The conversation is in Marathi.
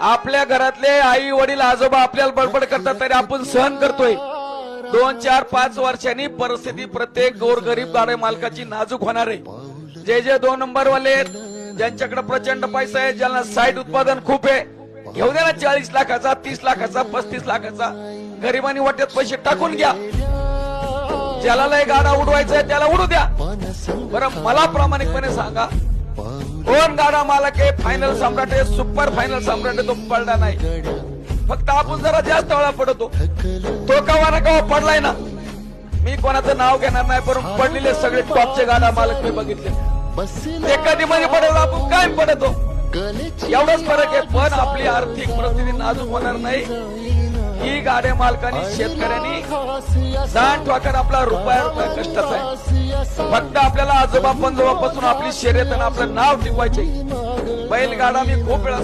आपल्या घरातले आई वडील आजोबा आपल्याला बडबड करतात तरी आपण सहन करतोय. 2, 4, 5 वर्षांनी परिस्थिती प्रत्येक गोरगरीब गाडे मालकाची नाजूक होणार आहे. जे 2 नंबर वाले आहेत, ज्यांच्याकडे प्रचंड पैसा आहे, ज्यांना साईड उत्पादन खूप आहे, घेऊ द्या ना 40 लाखाचा, 30 लाखाचा, 35 लाखाचा. गरिबांनी वाट्यात पैसे टाकून घ्या. ज्याला लय गाडा उडवायचा आहे त्याला उडू द्या. बरं मला प्रामाणिकपणे सांगा, कोण गाडा मालक आहे, फायनल सम्राट आहे, सुपर फायनल सम्राट आहे, तो पडला नाही. फक्त आपण जरा जास्त वेळा पडतो. तो कवा ना कवा पडलाय ना. मी कोणाचं नाव घेणार नाही, पण पडलेले सगळे टॉपचे गाडा मालक मी बघितले. ते कधी मध्ये पडतो, आपण काय पडतो, एवढाच फरक आहे. पण आपली आर्थिक परिस्थिती नाजूक होणार नाही. ही गाड्या मालकांनी, शेतकऱ्यांनी दान ठोकर आपला रुपया कष्टाचा आहे. फक्त आपल्याला आजोबा पंजोबापासून आपली शर्यत आणि आपलं नाव टिकवायचे. बैलगाडा मी खूप वेळा